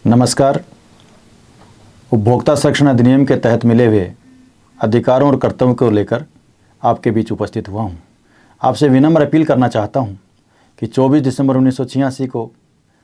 नमस्कार। उपभोक्ता संरक्षण अधिनियम के तहत मिले हुए अधिकारों और कर्तव्यों को लेकर आपके बीच उपस्थित हुआ हूं। आपसे विनम्र अपील करना चाहता हूं कि 24 दिसंबर 1986 को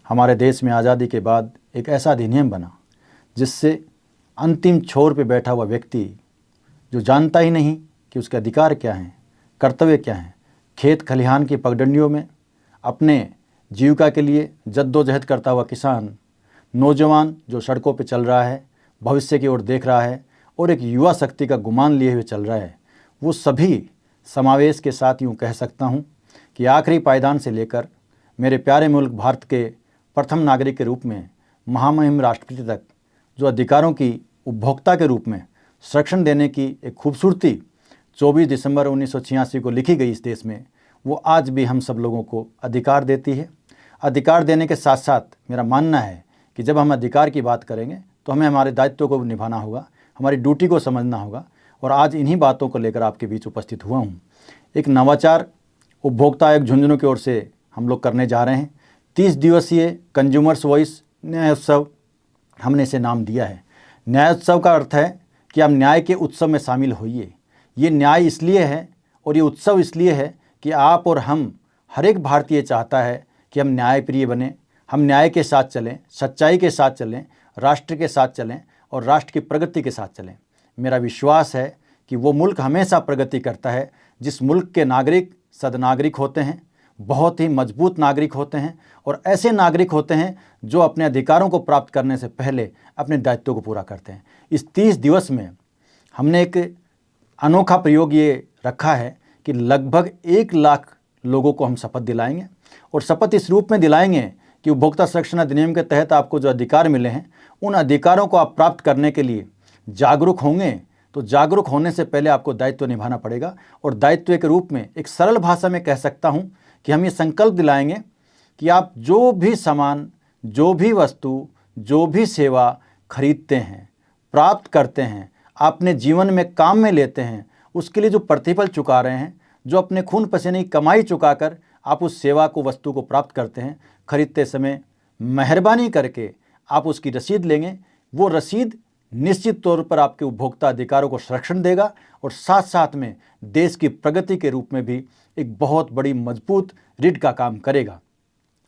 हमारे देश में आज़ादी के बाद एक ऐसा अधिनियम बना जिससे अंतिम छोर पर बैठा हुआ व्यक्ति जो जानता ही नहीं कि उसके अधिकार क्या हैं, कर्तव्य क्या हैं, खेत खलिहान की पगडंडियों में अपने जीविका के लिए जद्दोजहद करता हुआ किसान, नौजवान जो सड़कों पर चल रहा है, भविष्य की ओर देख रहा है और एक युवा शक्ति का गुमान लिए हुए चल रहा है, वो सभी समावेश के साथ यूँ कह सकता हूँ कि आखिरी पायदान से लेकर मेरे प्यारे मुल्क भारत के प्रथम नागरिक के रूप में महामहिम राष्ट्रपति तक जो अधिकारों की उपभोक्ता के रूप में संरक्षण देने की एक खूबसूरती 24 दिसंबर 1986 को लिखी गई इस देश में, वो आज भी हम सब लोगों को अधिकार देती है। अधिकार देने के साथ साथ मेरा मानना है कि जब हम अधिकार की बात करेंगे तो हमें हमारे दायित्व को निभाना होगा, हमारी ड्यूटी को समझना होगा। और आज इन्हीं बातों को लेकर आपके बीच उपस्थित हुआ हूँ। एक नवाचार उपभोक्ता आयोग झुंझुनू की ओर से हम लोग करने जा रहे हैं। 30 दिवसीय कंज्यूमर्स वॉइस न्यायोत्सव हमने इसे नाम दिया है। न्यायोत्सव का अर्थ है कि आप न्याय के उत्सव में शामिल होइए। ये न्याय इसलिए है और ये उत्सव इसलिए है कि आप और हम, हर एक भारतीय चाहता है कि हम न्यायप्रिय बने, हम न्याय के साथ चलें, सच्चाई के साथ चलें, राष्ट्र के साथ चलें और राष्ट्र की प्रगति के साथ चलें। मेरा विश्वास है कि वो मुल्क हमेशा प्रगति करता है जिस मुल्क के नागरिक सदनागरिक होते हैं, बहुत ही मजबूत नागरिक होते हैं और ऐसे नागरिक होते हैं जो अपने अधिकारों को प्राप्त करने से पहले अपने दायित्वों को पूरा करते हैं। इस 30 दिवस में हमने एक अनोखा प्रयोग ये रखा है कि लगभग 1 लाख लोगों को हम शपथ दिलाएंगे और शपथ इस रूप में दिलाएंगे कि उपभोक्ता संरक्षण अधिनियम के तहत आपको जो अधिकार मिले हैं उन अधिकारों को आप प्राप्त करने के लिए जागरूक होंगे। तो जागरूक होने से पहले आपको दायित्व निभाना पड़ेगा और दायित्व के रूप में एक सरल भाषा में कह सकता हूं कि हम ये संकल्प दिलाएंगे कि आप जो भी सामान, जो भी वस्तु, जो भी सेवा खरीदते हैं, प्राप्त करते हैं, अपने जीवन में काम में लेते हैं, उसके लिए जो प्रतिफल चुका रहे हैं, जो अपने खून पसीने की कमाई चुकाकर आप उस सेवा को, वस्तु को प्राप्त करते हैं, खरीदते समय मेहरबानी करके आप उसकी रसीद लेंगे। वो रसीद निश्चित तौर पर आपके उपभोक्ता अधिकारों को संरक्षण देगा और साथ साथ में देश की प्रगति के रूप में भी एक बहुत बड़ी मजबूत रीढ़ का काम करेगा।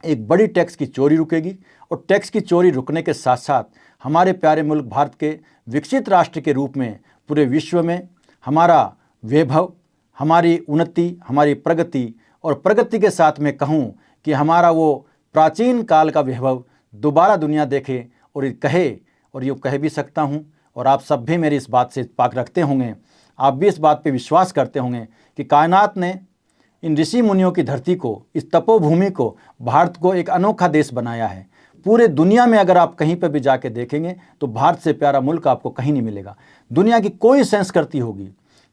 एक बड़ी टैक्स की चोरी रुकेगी और टैक्स की चोरी रुकने के साथ साथ हमारे प्यारे मुल्क भारत के विकसित राष्ट्र के रूप में पूरे विश्व में हमारा वैभव, हमारी उन्नति, हमारी प्रगति और प्रगति के साथ में कहूँ कि हमारा वो प्राचीन काल का वैभव दोबारा दुनिया देखे और ये कहे, और ये कह भी सकता हूँ और आप सब भी मेरी इस बात से इत्तेफाक रखते होंगे, आप भी इस बात पे विश्वास करते होंगे कि कायनात ने इन ऋषि मुनियों की धरती को, इस तपोभूमि को, भारत को एक अनोखा देश बनाया है। पूरे दुनिया में अगर आप कहीं पर भी जाके देखेंगे तो भारत से प्यारा मुल्क आपको कहीं नहीं मिलेगा। दुनिया की कोई संस्कृति होगी,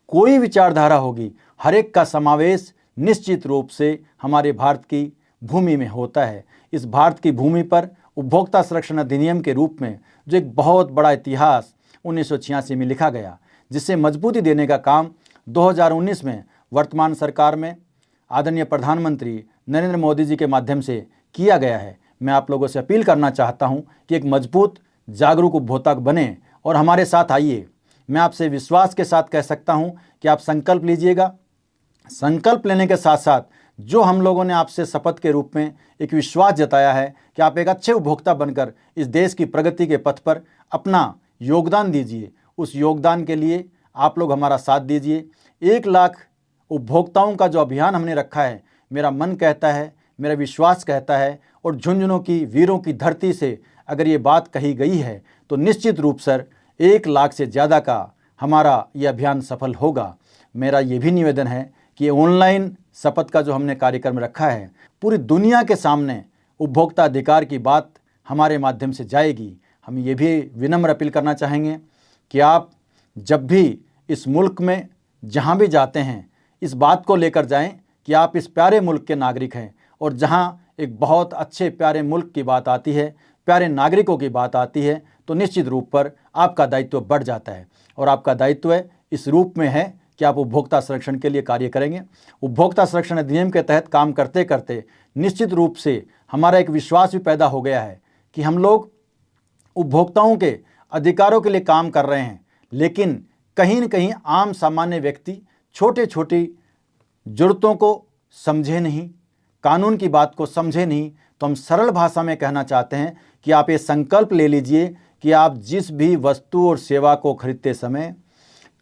कोई विचारधारा होगी, हर एक का समावेश निश्चित रूप से हमारे भारत की भूमि में होता है। इस भारत की भूमि पर उपभोक्ता संरक्षण अधिनियम के रूप में जो एक बहुत बड़ा इतिहास 1986 में लिखा गया, जिसे मजबूती देने का काम 2019 में वर्तमान सरकार में आदरणीय प्रधानमंत्री नरेंद्र मोदी जी के माध्यम से किया गया है। मैं आप लोगों से अपील करना चाहता हूं कि एक मजबूत, जागरूक उपभोक्ता बने और हमारे साथ आइए। मैं आपसे विश्वास के साथ कह सकता हूं कि आप संकल्प लीजिएगा। संकल्प लेने के साथ साथ जो हम लोगों ने आपसे शपथ के रूप में एक विश्वास जताया है कि आप एक अच्छे उपभोक्ता बनकर इस देश की प्रगति के पथ पर अपना योगदान दीजिए, उस योगदान के लिए आप लोग हमारा साथ दीजिए। 1 लाख उपभोक्ताओं का जो अभियान हमने रखा है, मेरा मन कहता है, मेरा विश्वास कहता है और झुंझुनू की वीरों की धरती से अगर ये बात कही गई है तो निश्चित रूप से 1 लाख से ज़्यादा का हमारा ये अभियान सफल होगा। मेरा ये भी निवेदन है कि ये ऑनलाइन शपथ का जो हमने कार्यक्रम रखा है, पूरी दुनिया के सामने उपभोक्ता अधिकार की बात हमारे माध्यम से जाएगी। हम ये भी विनम्र अपील करना चाहेंगे कि आप जब भी इस मुल्क में जहाँ भी जाते हैं, इस बात को लेकर जाएं कि आप इस प्यारे मुल्क के नागरिक हैं। और जहाँ एक बहुत अच्छे प्यारे मुल्क की बात आती है, प्यारे नागरिकों की बात आती है, तो निश्चित रूप पर आपका दायित्व बढ़ जाता है। और आपका दायित्व इस रूप में है कि आप उपभोक्ता संरक्षण के लिए कार्य करेंगे। उपभोक्ता संरक्षण अधिनियम के तहत काम करते करते निश्चित रूप से हमारा एक विश्वास भी पैदा हो गया है कि हम लोग उपभोक्ताओं के अधिकारों के लिए काम कर रहे हैं, लेकिन कहीं न कहीं आम सामान्य व्यक्ति छोटे छोटी ज़रूरतों को समझे नहीं, कानून की बात को समझे नहीं। तो हम सरल भाषा में कहना चाहते हैं कि आप ये संकल्प ले लीजिए कि आप जिस भी वस्तु और सेवा को खरीदते समय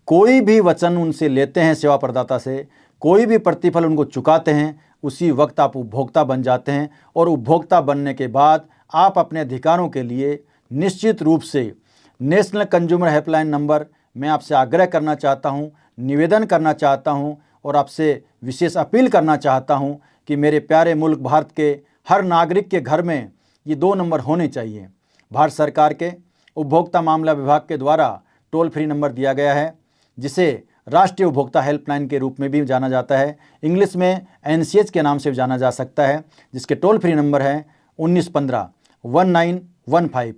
कोई भी वचन उनसे लेते हैं, सेवा प्रदाता से कोई भी प्रतिफल उनको चुकाते हैं, उसी वक्त आप उपभोक्ता बन जाते हैं। और उपभोक्ता बनने के बाद आप अपने अधिकारों के लिए निश्चित रूप से नेशनल कंज्यूमर हेल्पलाइन नंबर मैं आपसे आग्रह करना चाहता हूं, निवेदन करना चाहता हूं और आपसे विशेष अपील करना चाहता हूं कि मेरे प्यारे मुल्क भारत के हर नागरिक के घर में ये 2 नंबर होने चाहिए। भारत सरकार के उपभोक्ता मामला विभाग के द्वारा टोल फ्री नंबर दिया गया है, जिसे राष्ट्रीय उपभोक्ता हेल्पलाइन के रूप में भी जाना जाता है, इंग्लिश में NCH के नाम से भी जाना जा सकता है, जिसके टोल फ्री नंबर है 1915-1915।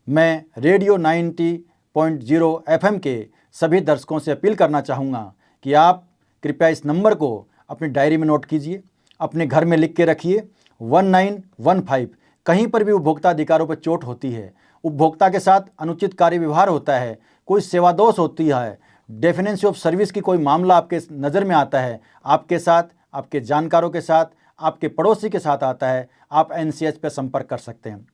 मैं रेडियो 90.0 FM के सभी दर्शकों से अपील करना चाहूँगा कि आप कृपया इस नंबर को अपनी डायरी में नोट कीजिए, अपने घर में लिख के रखिए। 1915। कहीं पर भी उपभोक्ता अधिकारों पर चोट होती है, उपभोक्ता के साथ अनुचित कार्य व्यवहार होता है, कोई सेवा दोष होती है, डेफिनेंसी ऑफ सर्विस की कोई मामला आपके नज़र में आता है, आपके साथ, आपके जानकारों के साथ, आपके पड़ोसी के साथ आता है, आप NCH पर संपर्क कर सकते हैं।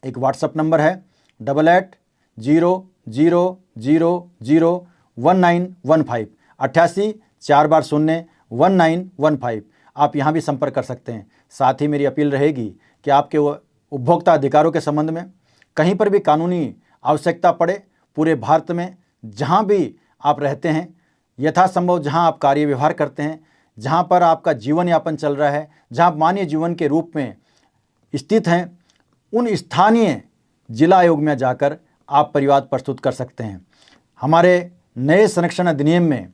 एक व्हाट्सएप नंबर है 8800001915 88-4-0-1915। आप यहाँ भी संपर्क कर सकते हैं। साथ ही मेरी अपील रहेगी कि आपके उपभोक्ता अधिकारों के संबंध में कहीं पर भी कानूनी आवश्यकता पड़े, पूरे भारत में जहाँ भी आप रहते हैं, यथासंभव जहाँ आप कार्य व्यवहार करते हैं, जहाँ पर आपका जीवन यापन चल रहा है, जहाँ मानवीय जीवन के रूप में स्थित हैं, उन स्थानीय जिला आयोग में जाकर आप परिवाद प्रस्तुत कर सकते हैं। हमारे नए संरक्षण अधिनियम में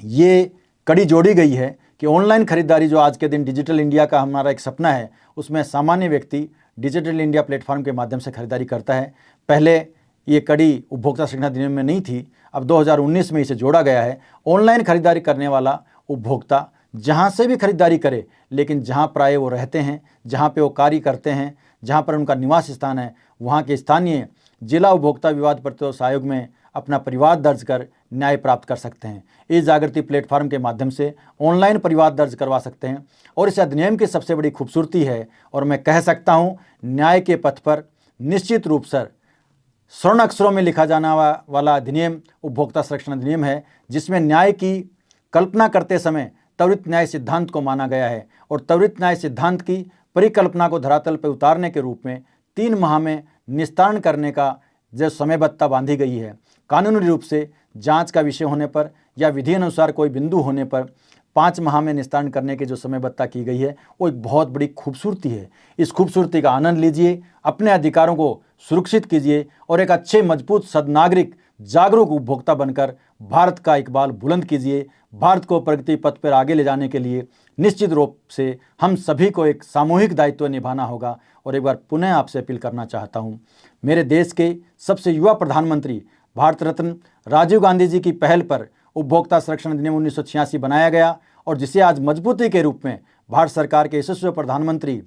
ये कड़ी जोड़ी गई है कि ऑनलाइन खरीदारी जो आज के दिन डिजिटल इंडिया का हमारा एक सपना है, उसमें सामान्य व्यक्ति डिजिटल इंडिया प्लेटफॉर्म के माध्यम से खरीदारी करता है। पहले ये कड़ी उपभोक्ता संरक्षण अधिनियम में नहीं थी, अब 2019 में इसे जोड़ा गया है। ऑनलाइन खरीदारी करने वाला उपभोक्ता जहाँ से भी खरीदारी करे, लेकिन जहाँ प्राय वो रहते हैं, जहाँ पे वो कार्य करते हैं, जहाँ पर उनका निवास स्थान है, वहाँ के स्थानीय जिला उपभोक्ता विवाद प्रतिरोध आयोग में अपना परिवाद दर्ज कर न्याय प्राप्त कर सकते हैं। इस जागृति प्लेटफॉर्म के माध्यम से ऑनलाइन परिवाद दर्ज करवा सकते हैं। और इस अधिनियम की सबसे बड़ी खूबसूरती है, और मैं कह सकता हूँ न्याय के पथ पर निश्चित रूप से स्वर्ण अक्षरों में लिखा जाने वाला अधिनियम उपभोक्ता संरक्षण अधिनियम है, जिसमें न्याय की कल्पना करते समय त्वरित न्याय सिद्धांत को माना गया है। और त्वरित न्याय सिद्धांत की परिकल्पना को धरातल पर उतारने के रूप में 3 माह में निस्तारण करने का जो समयबद्धता बांधी गई है। कानूनी रूप से जांच का विषय होने पर या विधि अनुसार कोई बिंदु होने पर 5 माह में निस्तारण करने की जो समयबद्धता की गई है, वो एक बहुत बड़ी खूबसूरती है। इस खूबसूरती का आनंद लीजिए, अपने अधिकारों को सुरक्षित कीजिए और एक अच्छे मजबूत सद्नागरिक जागरूक उपभोक्ता बनकर भारत का इकबाल बुलंद कीजिए। भारत को प्रगति पथ पर आगे ले जाने के लिए निश्चित रूप से हम सभी को एक सामूहिक दायित्व निभाना होगा। और एक बार पुनः आपसे अपील करना चाहता हूँ, मेरे देश के सबसे युवा प्रधानमंत्री भारत रत्न राजीव गांधी जी की पहल पर उपभोक्ता संरक्षण अधिनियम 1986 बनाया गया, और जिसे आज मजबूती के रूप में भारत सरकार के यशस्वी प्रधानमंत्री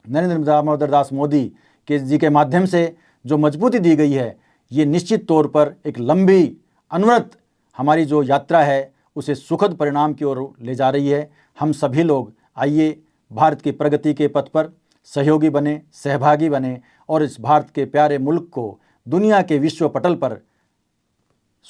नरेंद्र दामोदर दास मोदी के जी के माध्यम से जो मजबूती दी गई है, ये निश्चित तौर पर एक लंबी अनवरत हमारी जो यात्रा है उसे सुखद परिणाम की ओर ले जा रही है। हम सभी लोग आइए भारत की प्रगति के पथ पर सहयोगी बने, सहभागी बने और इस भारत के प्यारे मुल्क को दुनिया के विश्व पटल पर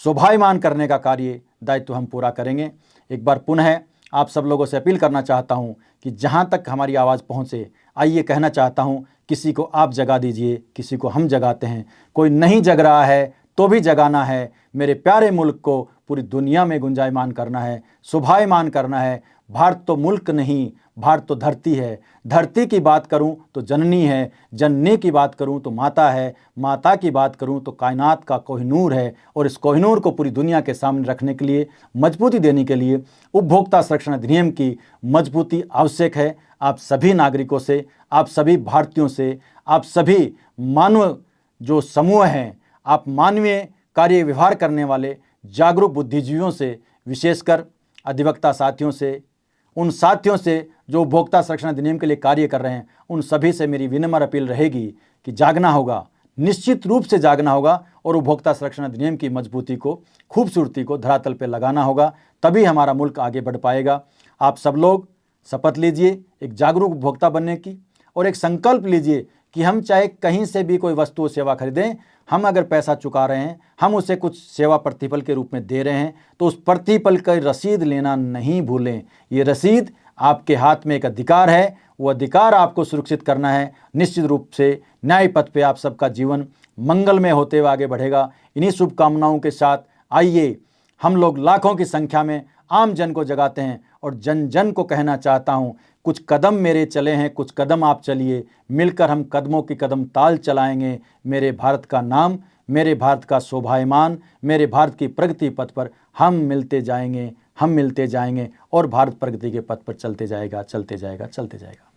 शोभायमान करने का कार्य दायित्व हम पूरा करेंगे। एक बार पुनः आप सब लोगों से अपील करना चाहता हूं कि जहां तक हमारी आवाज़ पहुंचे, आइए कहना चाहता हूं, किसी को आप जगा दीजिए, किसी को हम जगाते हैं। कोई नहीं जग रहा है तो भी जगाना है। मेरे प्यारे मुल्क को पूरी दुनिया में गुंजायमान करना है, शोभायमान करना है। भारत तो मुल्क नहीं, भारत तो धरती है। धरती की बात करूं तो जननी है, जननी की बात करूं तो माता है, माता की बात करूं तो कायनात का कोहिनूर है। और इस कोहिनूर को पूरी दुनिया के सामने रखने के लिए, मजबूती देने के लिए उपभोक्ता संरक्षण अधिनियम की मजबूती आवश्यक है। आप सभी नागरिकों से, आप सभी भारतीयों से, आप सभी मानव जो समूह हैं, आप मानवीय कार्य व्यवहार करने वाले जागरूक बुद्धिजीवियों से, विशेषकर अधिवक्ता साथियों से, उन साथियों से जो उपभोक्ता संरक्षण अधिनियम के लिए कार्य कर रहे हैं, उन सभी से मेरी विनम्र अपील रहेगी कि जागना होगा, निश्चित रूप से जागना होगा और उपभोक्ता संरक्षण अधिनियम की मजबूती को, खूबसूरती को धरातल पर लगाना होगा। तभी हमारा मुल्क आगे बढ़ पाएगा। आप सब लोग शपथ लीजिए एक जागरूक उपभोक्ता बनने की और एक संकल्प लीजिए कि हम चाहे कहीं से भी कोई वस्तु सेवा खरीदें, हम अगर पैसा चुका रहे हैं, हम उसे कुछ सेवा प्रतिफल के रूप में दे रहे हैं, तो उस प्रतिफल का रसीद लेना नहीं भूलें। ये रसीद आपके हाथ में एक अधिकार है, वो अधिकार आपको सुरक्षित करना है। निश्चित रूप से न्याय पथ पे आप सबका जीवन मंगलमय होते हुए आगे बढ़ेगा। इन्हीं शुभकामनाओं के साथ आइए हम लोग लाखों की संख्या में आम जन को जगाते हैं और जन जन को कहना चाहता हूँ, कुछ कदम मेरे चले हैं, कुछ कदम आप चलिए, मिलकर हम कदमों की कदम ताल चलाएंगे। मेरे भारत का नाम, मेरे भारत का शोभायमान, मेरे भारत की प्रगति पथ पर हम मिलते जाएंगे और भारत प्रगति के पथ पर चलते जाएगा, चलते जाएगा, चलते जाएगा।